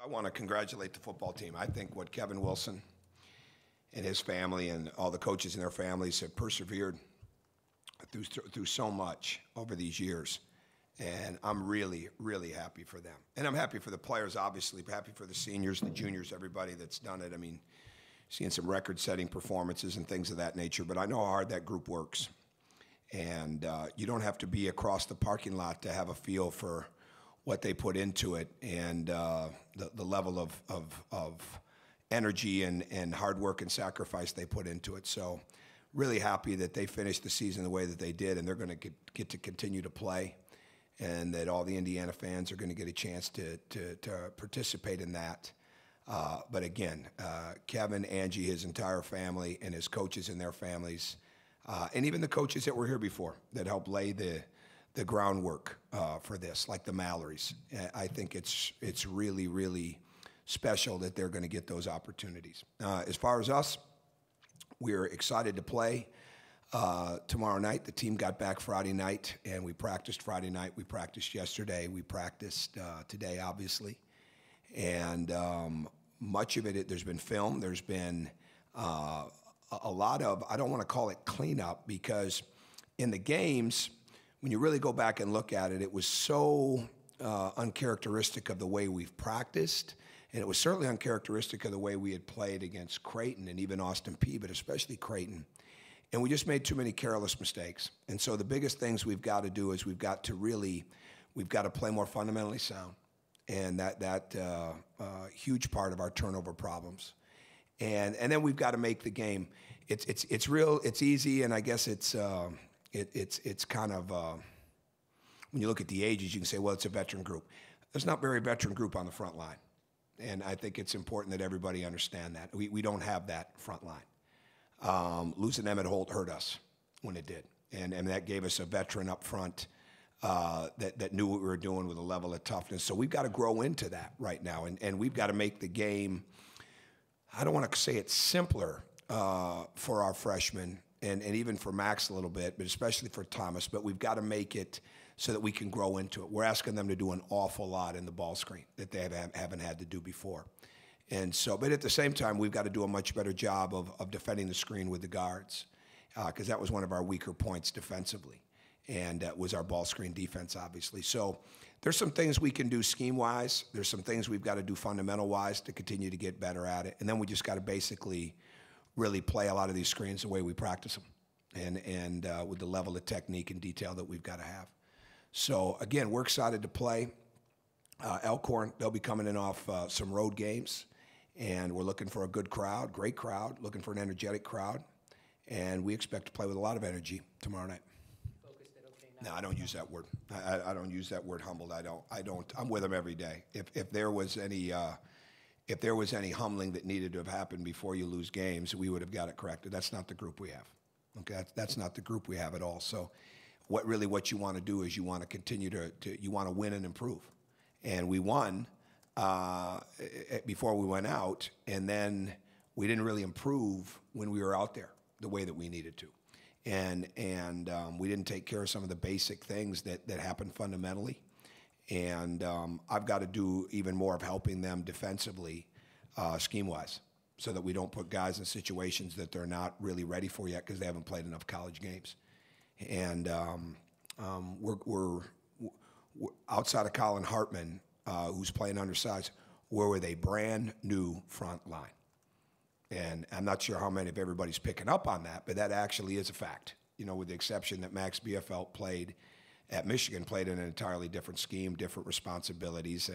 I want to congratulate the football team. I think what Kevin Wilson and his family and all the coaches and their families have persevered through so much over these years. And I'm really, really happy for them. And I'm happy for the players, obviously, but happy for the seniors, the juniors, everybody that's done it. I mean, seeing some record-setting performances and things of that nature, but I know how hard that group works. And you don't have to be across the parking lot to have a feel for what they put into it and the level of energy and hard work and sacrifice they put into it. So really happy that they finished the season the way that they did, and they're going to get to continue to play, and that all the Indiana fans are going to get a chance to participate in that. But again, Kevin, Angie, his entire family, and his coaches and their families, and even the coaches that were here before that helped lay the groundwork for this, like the Mallorys. I think it's really, really special that they're going to get those opportunities. As far as us, we're excited to play tomorrow night. The team got back Friday night, and we practiced Friday night. We practiced yesterday. We practiced today, obviously. And much of it, there's been film. There's been a lot of, I don't want to call it cleanup, because in the games, when you really go back and look at it, it was so uncharacteristic of the way we've practiced, and it was certainly uncharacteristic of the way we had played against Creighton and even Austin Peay, but especially Creighton. And we just made too many careless mistakes. And so the biggest things we've got to do is we've got to play more fundamentally sound, and that huge part of our turnover problems. And then we've got to make the game. It's real. It's easy, and I guess it's kind of when you look at the ages, you can say, well, it's a veteran group. There's not very veteran group on the front line, and I think it's important that everybody understand that we don't have that front line. Losing Emmett Holt hurt us when it did, and that gave us a veteran up front that knew what we were doing with a level of toughness. So we've got to grow into that right now, and we've got to make the game, I don't want to say it's simpler for our freshmen, and even for Max a little bit, but especially for Thomas, but we've got to make it so that we can grow into it. We're asking them to do an awful lot in the ball screen that they haven't had to do before. And so, but at the same time, we've got to do a much better job of defending the screen with the guards, because that was one of our weaker points defensively, and was our ball screen defense, obviously. So there's some things we can do scheme-wise. There's some things we've got to do fundamental-wise to continue to get better at it. And then we just got to basically really play a lot of these screens the way we practice them, and with the level of technique and detail that we've got to have. So again, we're excited to play. Elkhorn, they'll be coming in off some road games, and we're looking for a good crowd, great crowd, looking for an energetic crowd, and we expect to play with a lot of energy tomorrow night. No, I don't use that word. I don't use that word, humbled. I don't. I'm with them every day. If there was any humbling that needed to have happened before you lose games, we would have got it corrected. That's not the group we have. Okay, that's not the group we have at all. So what you want to do is you want to continue you want to win and improve. And we won before we went out, and then we didn't really improve when we were out there the way that we needed to. And we didn't take care of some of the basic things that happen fundamentally. And I've got to do even more of helping them defensively, scheme-wise, so that we don't put guys in situations that they're not really ready for yet because they haven't played enough college games. And we're outside of Colin Hartman, who's playing undersized, we're with a brand new front line. And I'm not sure how many of everybody's picking up on that, but that actually is a fact. You know, with the exception that Max Bielfeldt played at Michigan, played in an entirely different scheme, different responsibilities,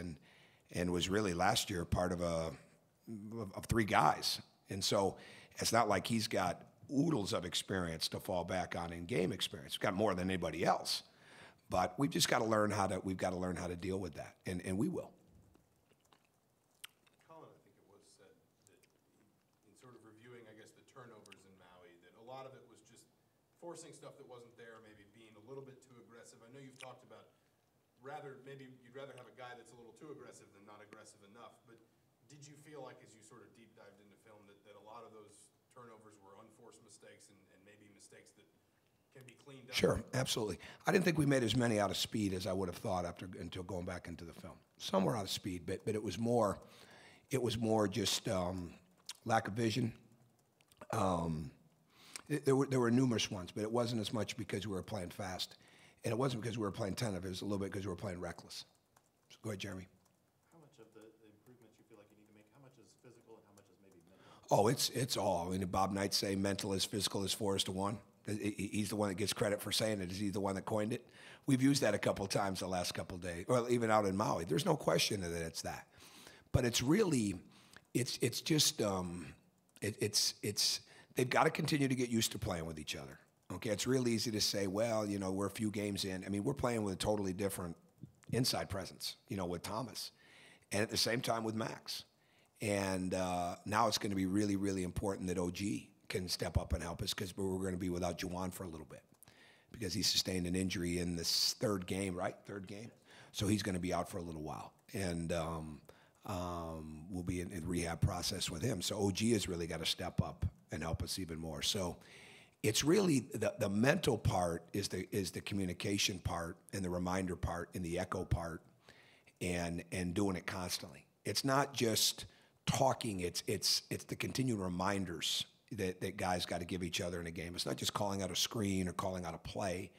and was really last year part of three guys. And so it's not like he's got oodles of experience to fall back on in game experience. He's got more than anybody else. But we've just got to learn how to deal with that, and we will. Colin, I think it was said that in sort of reviewing, I guess, the turnovers in Maui, that a lot of it was just forcing stuff that wasn't there, maybe being a little bit too aggressive. I know you've talked about maybe you'd rather have a guy that's a little too aggressive than not aggressive enough, but did you feel like, as you sort of deep dived into film, that a lot of those turnovers were unforced mistakes and maybe mistakes that can be cleaned up? Sure, absolutely. I didn't think we made as many out of speed as I would have thought until going back into the film. Some were out of speed, but it was more just lack of vision. There were numerous ones, but it wasn't as much because we were playing fast, and it wasn't because we were playing tentative. It was a little bit because we were playing reckless. So go ahead, Jeremy. How much of the improvements you feel like you need to make, how much is physical and how much is maybe mental? Oh, it's all. I mean, Bob Knight say mental is physical is 4:1. He's the one that gets credit for saying it. Is he the one that coined it? We've used that a couple of times the last couple of days, or even out in Maui. There's no question that it's that, but it's really, it's just they've got to continue to get used to playing with each other. Okay, it's real easy to say, well, we're a few games in. I mean, we're playing with a totally different inside presence, with Thomas, and at the same time with Max. And now it's going to be really, really important that OG can step up and help us because we're going to be without Juwan for a little bit because he sustained an injury in this third game, right? Third game. So he's going to be out for a little while. And we'll be in the rehab process with him. So OG has really got to step up and help us even more. So it's really the mental part is the communication part and the reminder part and the echo part and doing it constantly. It's not just talking, it's the continued reminders that guys got to give each other in a game. It's not just calling out a screen or calling out a play.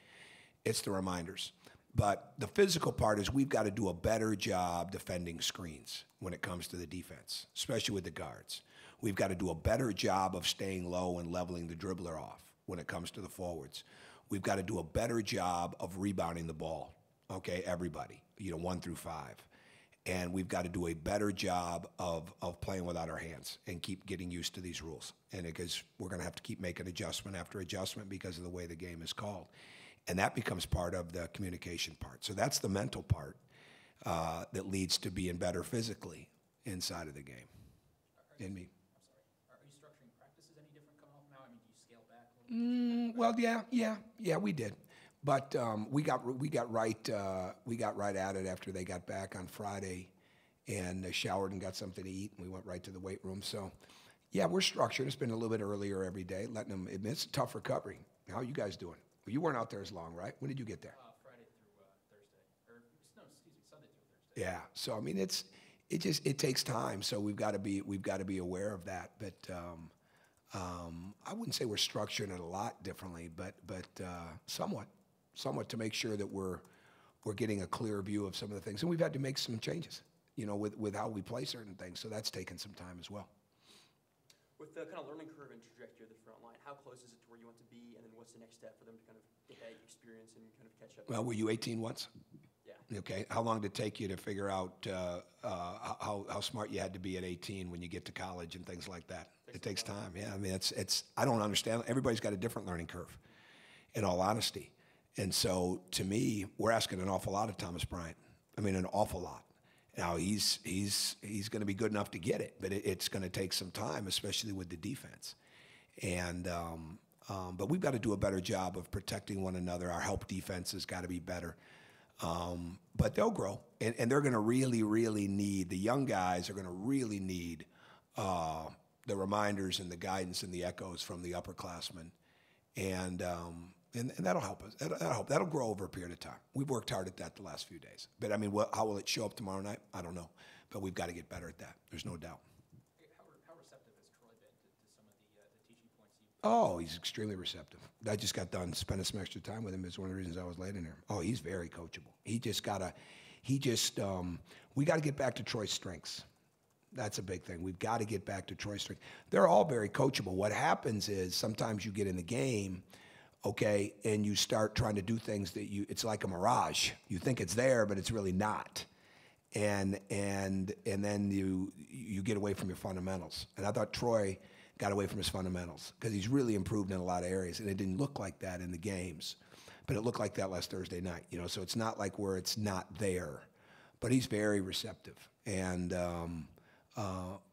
It's the reminders. But the physical part is we've got to do a better job defending screens when it comes to the defense, especially with the guards. We've got to do a better job of staying low and leveling the dribbler off when it comes to the forwards. We've got to do a better job of rebounding the ball, okay, everybody, 1 through 5. And we've got to do a better job of playing without our hands and keep getting used to these rules. And because we're going to have to keep making adjustment after adjustment because of the way the game is called. And that becomes part of the communication part. So that's the mental part that leads to being better physically inside of the game. In me. I'm sorry. Are you structuring practices any different coming off now? I mean, do you scale back a little bit? Well, yeah, we did. But we got right at it after they got back on Friday, and showered and got something to eat, and we went right to the weight room. So, yeah, we're structured. It's been a little bit earlier every day, letting them. It's a tough recovery. How are you guys doing? Well, you weren't out there as long, right? When did you get there? Friday through Thursday, or no, excuse me, Sunday through Thursday. Yeah. So I mean, it takes time. So we've got to be aware of that. But I wouldn't say we're structuring it a lot differently, but somewhat to make sure that we're getting a clear view of some of the things. And we've had to make some changes, with how we play certain things. So that's taken some time as well. With the kind of learning curve and trajectory of the front line, how close is it to where you want to be, and then what's the next step for them to kind of get that experience and kind of catch up? Well, were you 18 once? Yeah. Okay. How long did it take you to figure out how smart you had to be at 18 when you get to college and things like that? It takes time. Yeah. I mean, I don't understand. Everybody's got a different learning curve, in all honesty. And so, to me, we're asking an awful lot of Thomas Bryant. I mean, an awful lot. Now, he's going to be good enough to get it, but it's going to take some time, especially with the defense. And but we've got to do a better job of protecting one another. Our help defense has got to be better. But they'll grow, and they're going to really, really need, the young guys are going to really need the reminders and the guidance and the echoes from the upperclassmen. And that'll help us. That'll grow over a period of time. We've worked hard at that the last few days. But I mean, how will it show up tomorrow night? I don't know. But we've got to get better at that. There's no doubt. How receptive has Troy been to some of the teaching points you've? Oh, he's extremely receptive. I just got done spending some extra time with him. It's one of the reasons I was late in here. Oh, he's very coachable. We got to get back to Troy's strengths. That's a big thing. We've got to get back to Troy's strengths. They're all very coachable. What happens is sometimes you get in the game, okay, and you start trying to do things it's like a mirage. You think it's there, but it's really not. And then you get away from your fundamentals. And I thought Troy got away from his fundamentals because he's really improved in a lot of areas. And it didn't look like that in the games, but it looked like that last Thursday night. So it's not like where it's not there, but he's very receptive. And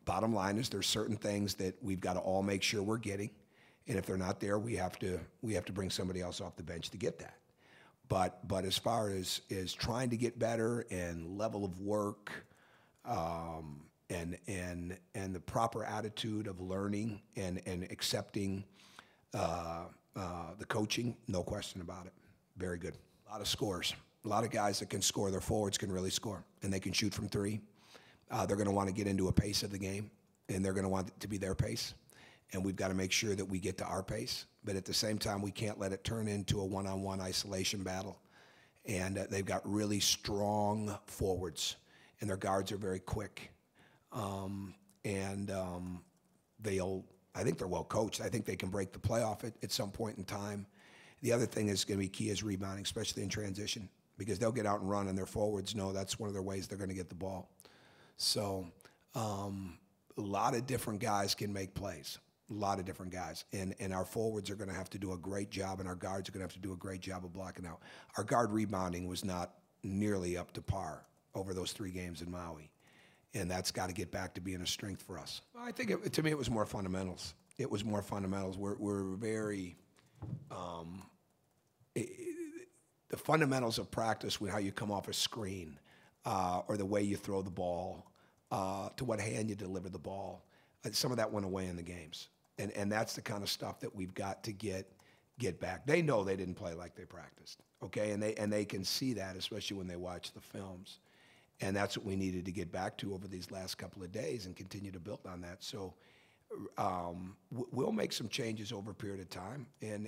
bottom line is there's certain things that we've got to all make sure we're getting. And if they're not there, we have to bring somebody else off the bench to get that. But as far as trying to get better and level of work, and the proper attitude of learning and accepting The coaching, no question about it. Very good. A lot of scores. A lot of guys that can score. Their forwards can really score, and they can shoot from three. They're going to want to get into a pace of the game, and they're going to want it to be their pace. And we've got to make sure that we get to our pace. But at the same time, we can't let it turn into a one-on-one isolation battle. And they've got really strong forwards, and their guards are very quick. I think they're well coached. I think they can break the playoff at some point in time. The other thing is going to be key is rebounding, especially in transition, because they'll get out and run, and their forwards know that's one of their ways they're going to get the ball. So a lot of different guys can make plays, a lot of different guys. And our forwards are going to have to do a great job, and our guards are going to have to do a great job of blocking out. Our guard rebounding was not nearly up to par over those 3 games in Maui. And that's got to get back to being a strength for us. I think, to me, it was more fundamentals. It was more fundamentals. We're very, the fundamentals of practice with how you come off a screen or the way you throw the ball, to what hand you deliver the ball. Some of that went away in the games. And that's the kind of stuff that we've got to get back. They know they didn't play like they practiced, okay? And they can see that, especially when they watch the films. And that's what we needed to get back to over these last couple of days and continue to build on that. So we'll make some changes over a period of time and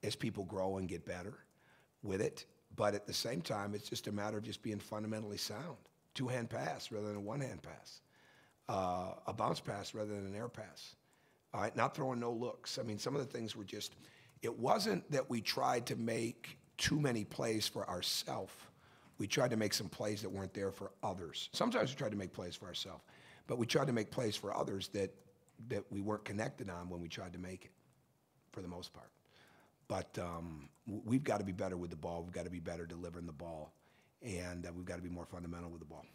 as people grow and get better with it. But at the same time, it's just a matter of just being fundamentally sound. 2-hand pass rather than a 1-hand pass. A bounce pass rather than an air pass. All right, not throwing no looks. I mean, some of the things were just, it wasn't that we tried to make too many plays for ourselves. We tried to make some plays that weren't there for others. Sometimes we tried to make plays for ourselves, but we tried to make plays for others that we weren't connected on when we tried to make it, for the most part. But we've got to be better with the ball. We've got to be better delivering the ball, and we've got to be more fundamental with the ball.